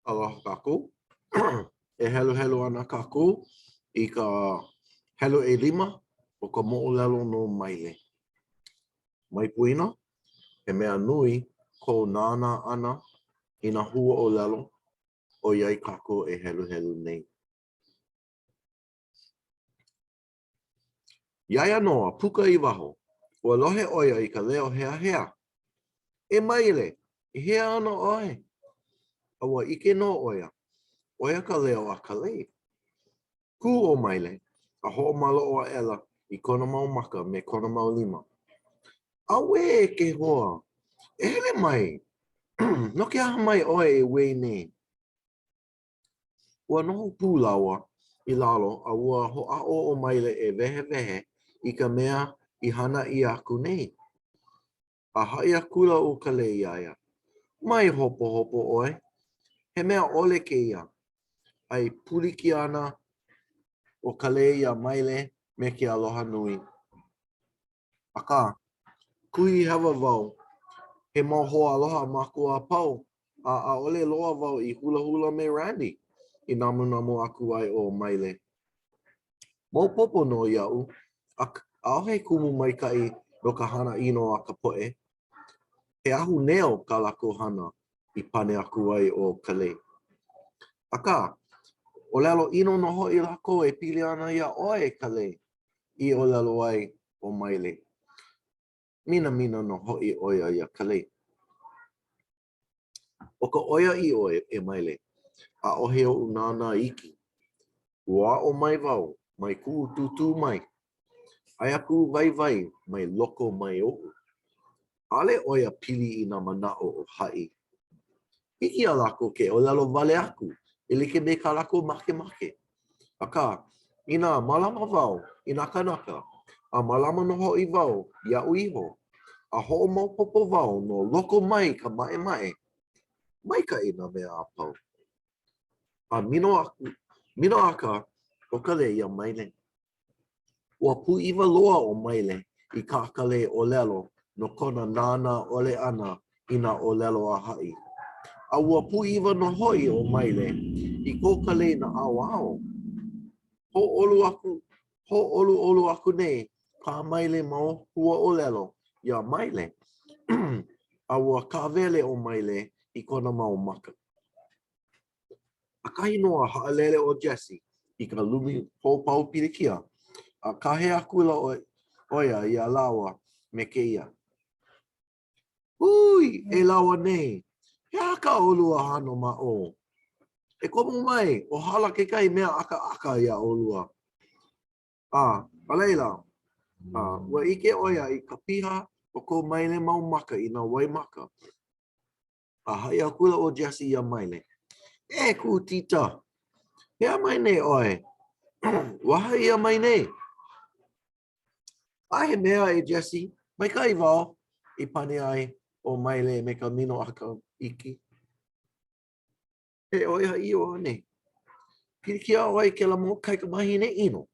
Aloha kākou. E helu ana kākou I ka helu e lima o ka mo'olelo no Maile. Mai puina, he mea nui ko nāna ana I nā hua o lelo o iai kākou e helu nei. Iai anoa, puka I waho, ua lohe oia I ka leo hea. E Maile, I hea ana oe. Aua ike no oia, oia ka leo a ka lei. Ku o Maile, a ho'omalo o ela I kona mau maka me kona mau lima. Awe ke hoa, e hele mai, no ke aha mai oe e wei nei. Ua noho pūlawa I lalo a ua ho'a'o o Maile e wehe I ka mea I hana I aku nei. A haia kula o ka lei iaia. Mai hopo oe, he mea ole ke ia. Ai puliki ana o ka lei ia Maile me ke aloha nui. Aka, kui hewa wau, he mau hoa aloha makua pau, a ole loa wau I hula me Randy, I namu aku ai o Maile. Mau popo no iau, aohe kumu maikai no ka hana ino a ka poe, he ahu neo ka lako hana I pane aku ai o ka lei. Aka, o lelo ino noho I lako e pili ana ia oe ka lei, I o lelo ai o Maile. Mina no hoi oia ia ka lei. O ka oia I oe e Maile, a ohe o unana iki. Ua o mai wau, mai ku tutu mai. Ai aku vai mai loko mai o. Ale oia pili I na mana'o o hai. Hiki a lako ke o lelo wale aku, I like me ka lako make. Aka, ina malama wau, ina kanaka, a malama no hoi wau, ia uiho. A ho'o mau popo wau no loko mai ka mae. Maika I na mea a pau. A mino aka o ka lei ia Maile. Ua pu'iwa loa o Maile I ka akale o lelo no kona nana ole ana I na o lelo a hai. A ua pu'iwa no hoi o Maile I ko ka lei na ao. Ho olu aku nei ka Maile mau hua o lelo ia Maile. A ua kawele o Maile I kona mau maka. A kahi noa ha'alele o Jesse I ka lumi pau pilikia. A kahe akula oia I a lawa me ke ia. Ui, e lawa nei. He aka olua hano ma o. E komu mai, o hala ke kai mea aka ia olua. A leila. Ua ike oia I ka piha o ko Maile mau maka I na wai maka. A hai akula o Jesse ia Maile. E ku tita. Hea mai nei oe. Waha ia mai nei. A he mea e Jesse. Mai kai wao. I pane ai o Maile me ka mino aka iki. E oia I o nei. Pilikia oai ke la mo kai ka mahi ne ino.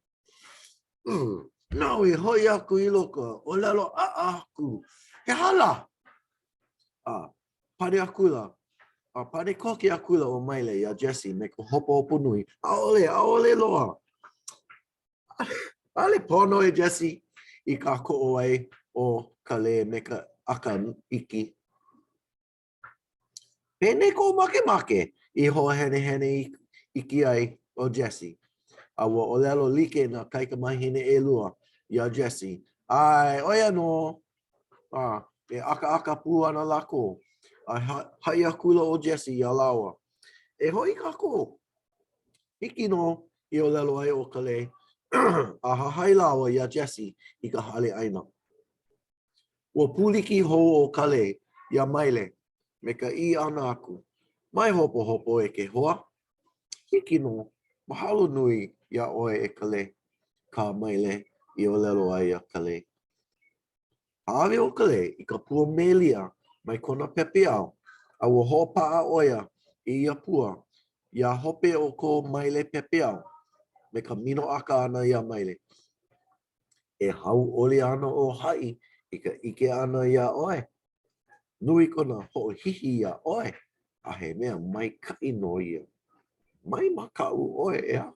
Nau I hoi aku I loka. O lalo a aku. He hala. Pane akula. Pane koke akula o Maile ia Jesse me ka hopo nui. A ole loa. Ale pono e Jesse I ka ko'o ai o ka le me ka aka iki. Pene ko make I hoa hene iki ai o Jesse. A ua o lelo like na kaika mahine e lua ia Jesse. Ai, oia no. E aka pu ana lako. Ai hai akula o Jesse ia lawa. E hoi kako. Hiki no I o lelo ai o ka le. A hahai lawa ia Jesse I ka hale aina. Ua puliki ho o ka le ia Maile me ka I ana aku. Mai hopo e ke hoa. Hiki no mahalo nui ia oe e ka le. Ka Maile I o lelo ai a ka le. Awe o ka le I ka pua melia mai kona pepe au. A ua hopa a oia I ia pua. Ia hope o ko Maile pepe au. Me ka mino aka ana ia Maile. E hau ole ana o hai I ka ike ana ia oe. Nui kona ho hihi ia oe. A he mea mai kai no ia. Mai makau oe ea.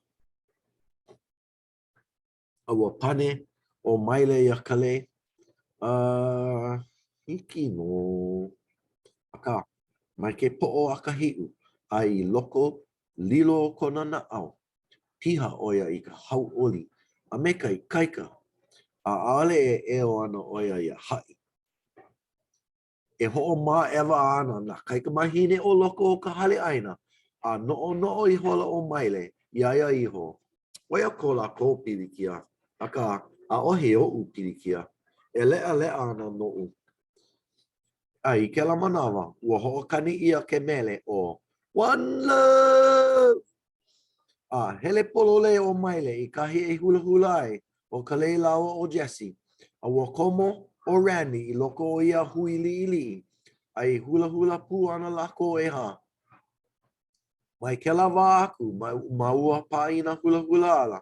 Aua pane o Maile ia kale. Hiki no. Aka, mai ke po'o akahi'u. Ai loko lilo kona na au. Piha oia i ka hau'oli. A me kai kaika. A ale e eo ana oia ia hai. E ho'o mā ewa ana na kaika mahine o loko o ka hale aina. A no'o i hola o Maile. Iaia iho. Oia ko la ko pilikia. Aka a ohe o'u pilikia. E lea ana no'u. Ai ke la manawa. Ua ho'okani ia ke mele o One Love. A hele polole o Maile i kahi e hula ai. O ka leilawa o Jesse. A ua komo o Randy i loko o ia hui li. Ai hula pu ana lako e ha. Mai ke la wā aku. Ma ua paina hula ala.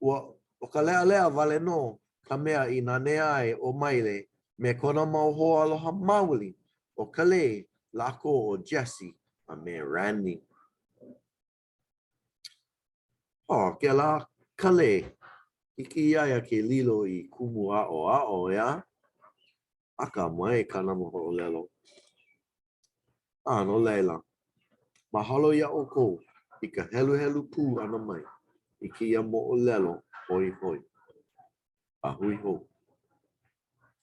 Ua o ka lea vale no. Ka mea i na nea ai o Maile. Me kona mau hoa aloha mauli. O ka le lako o Jesse. A me Randy. O ke la ka le. Iki iaia ke lilo i kumu a o ya. Aka mai kana mo ho lelo. No leila. Mahalo ia o ko. I ka helu pū ana mai. I ki ia mo o lelo. Hoi. A hui ho.